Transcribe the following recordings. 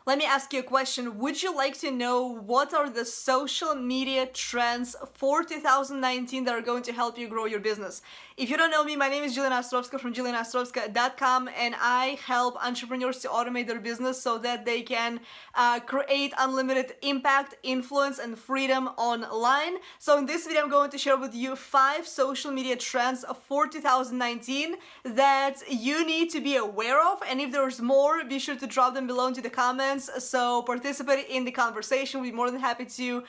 let me ask you a question. Would you like to know what are the social media trends for 2019 that are going to help you grow your business? If you don't know me, my name is Jelena Ostrovska from JelenaOstrovska.com, and I help entrepreneurs to automate their business so that they can create unlimited impact, influence, and freedom online. So in this video, I'm going to share with you 5 social media trends for 2019 that you need to be aware of, and if there's more, be sure to drop them below into the comments. So participate in the conversation. We'll be more than happy to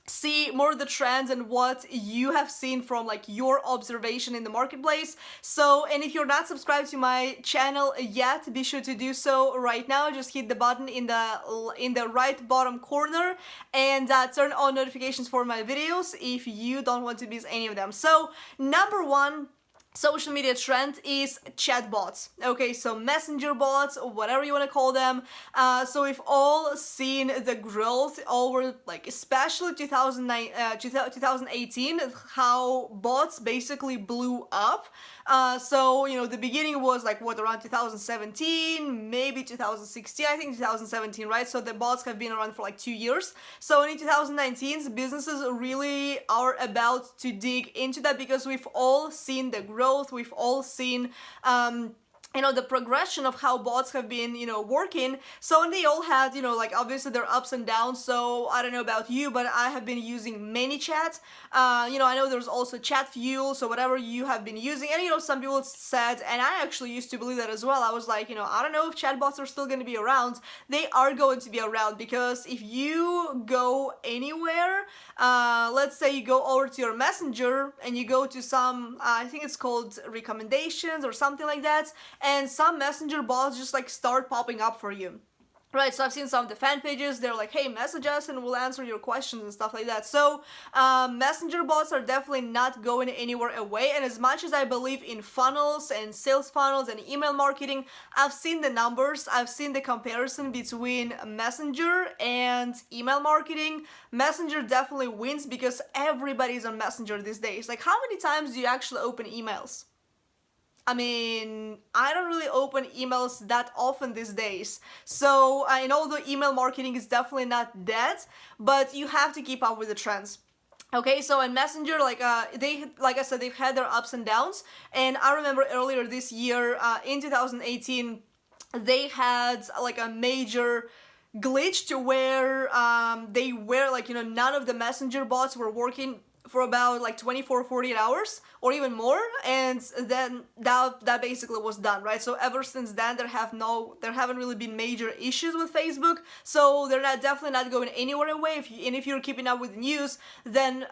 see more of the trends and what you have seen from like your observation in the marketplace. So, and if you're not subscribed to my channel yet, be sure to do so right now. Just hit the button in the right bottom corner and turn on notifications for my videos if you don't want to miss any of them. So number 1 social media trend is chatbots. Okay, so messenger bots, or whatever you want to call them. So we've all seen the growth over, like, especially 2018, how bots basically blew up. So, you know, the beginning was like what, around 2017, maybe 2016, I think 2017, right? So the bots have been around for like 2 years. So in 2019, businesses really are about to dig into that because we've all seen the growth. We've all seen you know, the progression of how bots have been, you know, working. So, and they all had, you know, like, obviously their ups and downs. So I don't know about you, but I have been using ManyChat. You know, I know there's also ChatFuel, so whatever you have been using. And, you know, some people said, and I actually used to believe that as well. I was like, you know, I don't know if chatbots are still going to be around. They are going to be around because if you go anywhere, let's say you go over to your messenger and you go to some, I think it's called recommendations or something like that, and some messenger bots just like start popping up for you. Right, so I've seen some of the fan pages, they're like, hey, message us and we'll answer your questions and stuff like that. So messenger bots are definitely not going anywhere away, and as much as I believe in funnels and sales funnels and email marketing, I've seen the numbers, I've seen the comparison between messenger and email marketing. Messenger definitely wins because everybody's on messenger these days. Like, how many times do you actually open emails? I mean, I don't really open emails that often these days. So I know the email marketing is definitely not dead, but you have to keep up with the trends. Okay, so in Messenger, like like I said, they've had their ups and downs. And I remember earlier this year, in 2018, they had like a major glitch to where they were like, you know, none of the messenger bots were working for about like 24, 48 hours or even more, and then that basically was done, right? So ever since then, there haven't really been major issues with Facebook, so they're definitely not going anywhere away. If you're keeping up with the news, then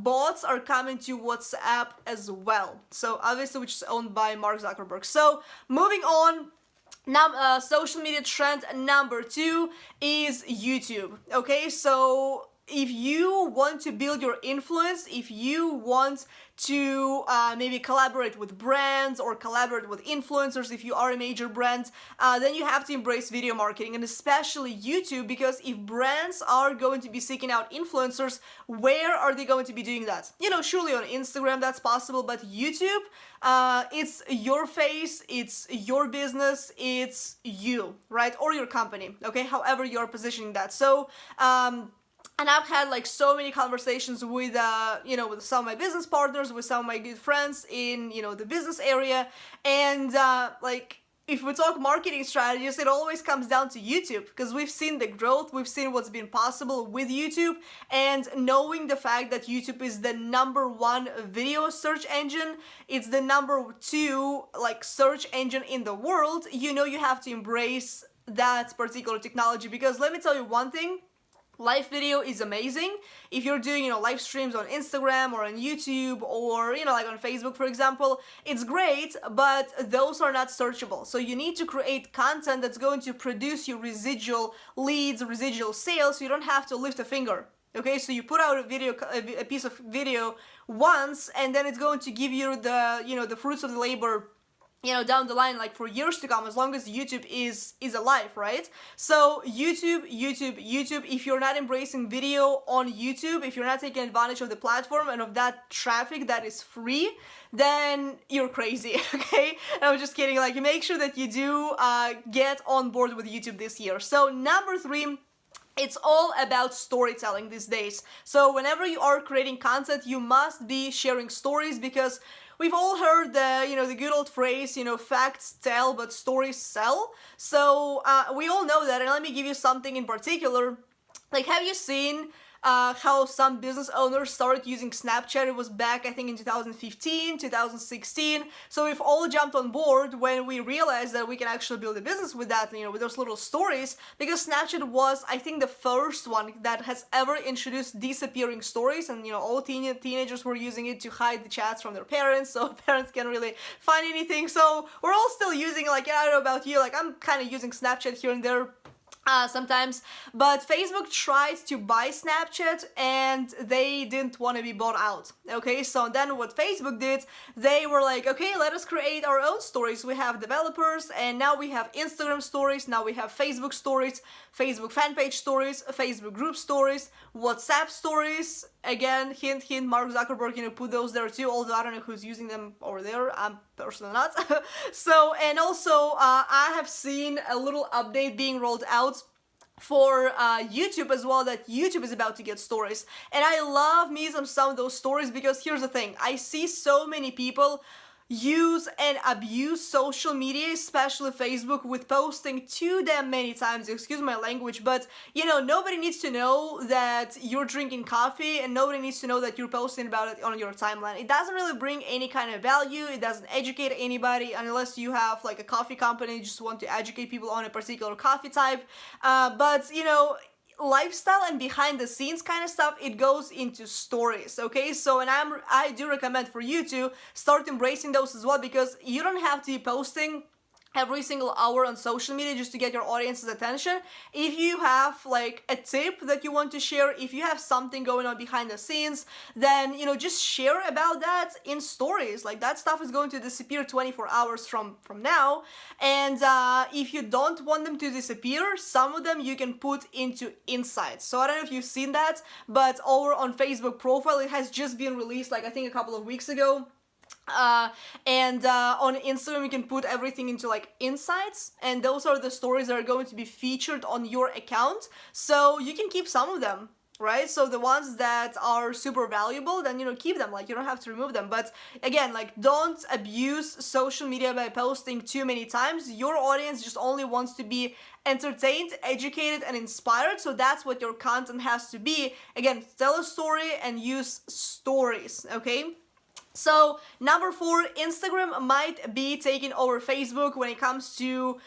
bots are coming to WhatsApp as well. So obviously, which is owned by Mark Zuckerberg. So moving on. Now, social media trend number 2 is YouTube. Okay, so if you want to build your influence, if you want to maybe collaborate with brands or collaborate with influencers, if you are a major brand, then you have to embrace video marketing, and especially YouTube, because if brands are going to be seeking out influencers, where are they going to be doing that? You know, surely on Instagram that's possible, but YouTube, it's your face, it's your business, it's you, right? Or your company, okay? However you're positioning that. So, and I've had like so many conversations with, you know, with some of my business partners, with some of my good friends in, you know, the business area. And like, if we talk marketing strategies, it always comes down to YouTube, because we've seen the growth, we've seen what's been possible with YouTube, and knowing the fact that YouTube is the #1 video search engine, it's the #2 like search engine in the world, you know, you have to embrace that particular technology. Because let me tell you one thing, live video is amazing. If you're doing, you know, live streams on Instagram or on YouTube or, you know, like on Facebook, for example, it's great, but those are not searchable. So you need to create content that's going to produce you residual leads, residual sales, so you don't have to lift a finger. Okay, so you put out a piece of video once, and then it's going to give you the, you know, the fruits of the labor down the line, like for years to come, as long as YouTube is alive, right? So YouTube, if you're not embracing video on YouTube, if you're not taking advantage of the platform and of that traffic that is free, then you're crazy. Okay, and I'm just kidding. Like, make sure that you do get on board with YouTube this year. So number 3, it's all about storytelling these days. So whenever you are creating content, you must be sharing stories, because we've all heard the good old phrase, facts tell but stories sell. So we all know that, and let me give you something in particular. Like, have you seen how some business owners started using Snapchat? It was back, I think, in 2015, 2016. So we've all jumped on board when we realized that we can actually build a business with that, with those little stories, because Snapchat was, I think, the first one that has ever introduced disappearing stories, and all teenagers were using it to hide the chats from their parents, so parents can't really find anything. So we're all still using, like, I don't know about you, like, I'm kind of using Snapchat here and there sometimes, but Facebook tried to buy Snapchat and they didn't want to be bought out. Okay, so then what Facebook did, they were like, okay, let us create our own stories. We have developers, and now we have Instagram stories, now we have Facebook stories, Facebook fan page stories, Facebook group stories, WhatsApp stories. Again, hint, hint, Mark Zuckerberg, put those there too, although I don't know who's using them over there. I'm personally not. So, and also, I have seen a little update being rolled out for YouTube as well, that YouTube is about to get stories. And I love me some of those stories, because here's the thing. I see so many people use and abuse social media, especially Facebook, with posting too damn many times, excuse my language, but nobody needs to know that you're drinking coffee, and nobody needs to know that you're posting about it on your timeline. It doesn't really bring any kind of value. It doesn't educate anybody, unless you have like a coffee company, you just want to educate people on a particular coffee type. But lifestyle and behind the scenes kind of stuff, it goes into stories. Okay, so, and I do recommend for you to start embracing those as well, because you don't have to be posting every single hour on social media just to get your audience's attention. If you have like a tip that you want to share, if you have something going on behind the scenes, then just share about that in stories. Like, that stuff is going to disappear 24 hours from now, and if you don't want them to disappear, some of them you can put into insights. So I don't know if you've seen that, but over on Facebook profile, it has just been released, like, I think a couple of weeks ago. And on Instagram, you can put everything into like insights, and those are the stories that are going to be featured on your account, so you can keep some of them, right? So the ones that are super valuable, then keep them, like, you don't have to remove them. But again, like, don't abuse social media by posting too many times. Your audience just only wants to be entertained, educated, and inspired, so that's what your content has to be. Again, tell a story and use stories. Okay, so number 4, Instagram might be taking over Facebook when it comes to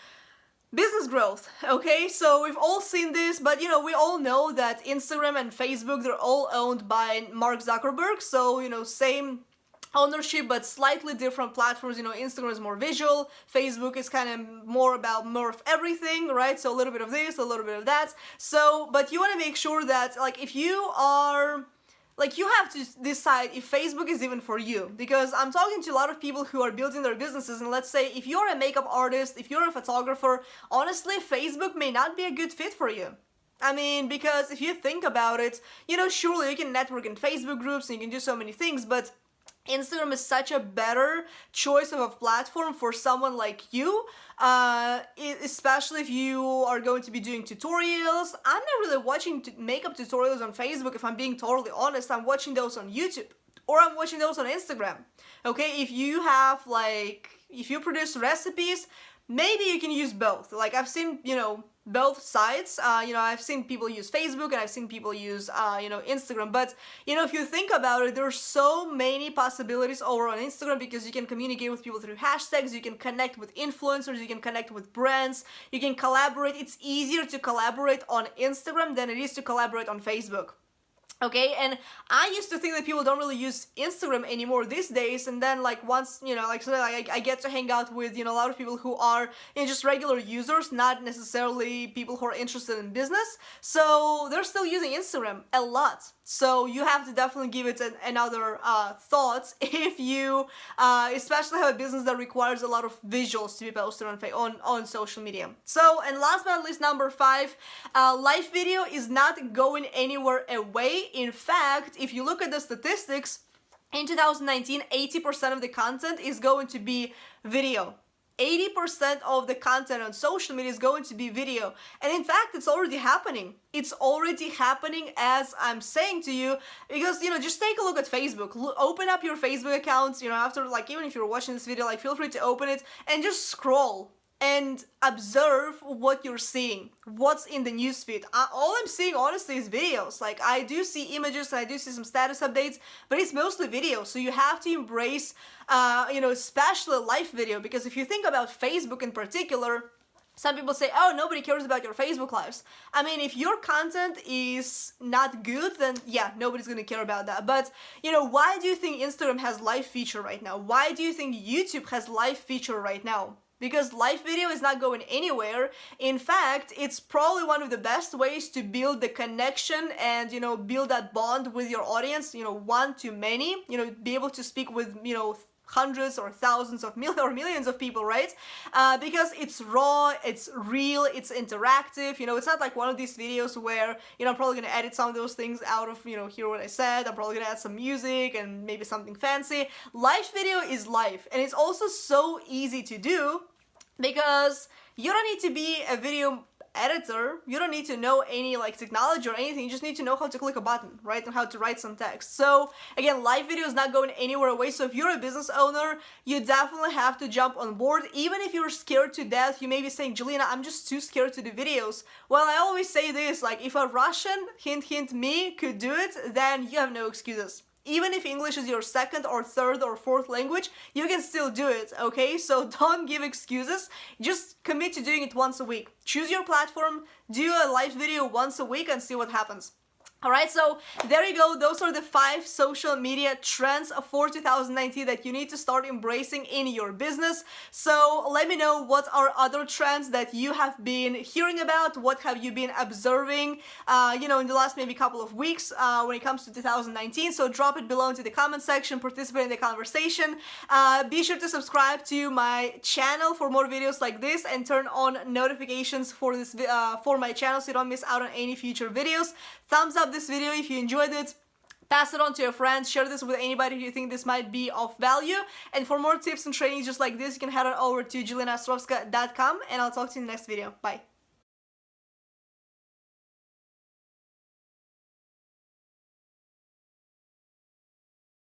business growth. Okay, so we've all seen this, but we all know that Instagram and Facebook, they're all owned by Mark Zuckerberg. So same ownership, but slightly different platforms. Instagram is more visual, Facebook is kind of more of everything, right? So a little bit of this, a little bit of that. So, but you want to make sure that, like, if you are, like, you have to decide if Facebook is even for you, because I'm talking to a lot of people who are building their businesses, and let's say if you're a makeup artist, if you're a photographer, honestly, Facebook may not be a good fit for you. I mean, because if you think about it, surely you can network in Facebook groups and you can do so many things, but Instagram is such a better choice of a platform for someone like you, especially if you are going to be doing tutorials. I'm not really watching makeup tutorials on Facebook, if I'm being totally honest. I'm watching those on YouTube, or I'm watching those on Instagram. Okay, if you have, like, if you produce recipes, maybe you can use both. Like, I've seen, both sides. I've seen people use Facebook and I've seen people use, Instagram. But, if you think about it, there's so many possibilities over on Instagram, because you can communicate with people through hashtags, you can connect with influencers, you can connect with brands, you can collaborate. It's easier to collaborate on Instagram than it is to collaborate on Facebook. Okay, and I used to think that people don't really use Instagram anymore these days, and then like once, you know, like so I get to hang out with, you know, a lot of people who are, you know, just regular users, not necessarily people who are interested in business, so they're still using Instagram a lot. So you have to definitely give it another thought if you especially have a business that requires a lot of visuals to be posted on social media. So, and last but not least, number 5, live video is not going anywhere away. In fact, if you look at the statistics, in 2019, 80% of the content is going to be video. 80% of the content on social media is going to be video. And in fact, it's already happening. It's already happening as I'm saying to you, because, you know, just take a look at Facebook. Open up your Facebook accounts, you know, after, like, even if you're watching this video, like, feel free to open it and just scroll and observe what you're seeing, what's in the newsfeed. All I'm seeing, honestly, is videos. Like, I do see images and I do see some status updates, but it's mostly video. So you have to embrace, you know, especially live video, because if you think about Facebook in particular, some people say, oh, nobody cares about your Facebook lives. I mean, if your content is not good, then yeah, nobody's gonna care about that. But, you know, why do you think Instagram has live feature right now? Why do you think YouTube has live feature right now? Because live video is not going anywhere. In fact, it's probably one of the best ways to build the connection and, you know, build that bond with your audience, you know, one to many, you know, be able to speak with, you know, hundreds or thousands of millions of people, right? Because it's raw, it's real, it's interactive, you know, it's not like one of these videos where, you know, I'm probably gonna edit some of those things out of, you know, hear what I said, I'm probably gonna add some music and maybe something fancy. Live video is live, and it's also so easy to do because you don't need to be a video editor, you don't need to know any like technology or anything, you just need to know how to click a button, right, and how to write some text. So again, live video is not going anywhere away. So if you're a business owner, you definitely have to jump on board. Even if you're scared to death, you may be saying, Jelena, I'm just too scared to do videos. Well, I always say this, like, if a Russian, hint me, could do it, then you have no excuses. Even if English is your second or third or fourth language, you can still do it, okay? So don't give excuses, just commit to doing it once a week. Choose your platform, do a live video once a week and see what happens. Alright, so there you go. Those are the 5 social media trends for 2019 that you need to start embracing in your business. So let me know what are other trends that you have been hearing about, what have you been observing, you know, in the last maybe couple of weeks when it comes to 2019. So drop it below into the comment section, participate in the conversation. Be sure to subscribe to my channel for more videos like this and turn on notifications for this for my channel so you don't miss out on any future videos. Thumbs up this video if you enjoyed it. Pass it on to your friends, share this with anybody who you think this might be of value. And for more tips and trainings just like this, you can head on over to JelenaOstrovska.com and I'll talk to you in the next video. Bye.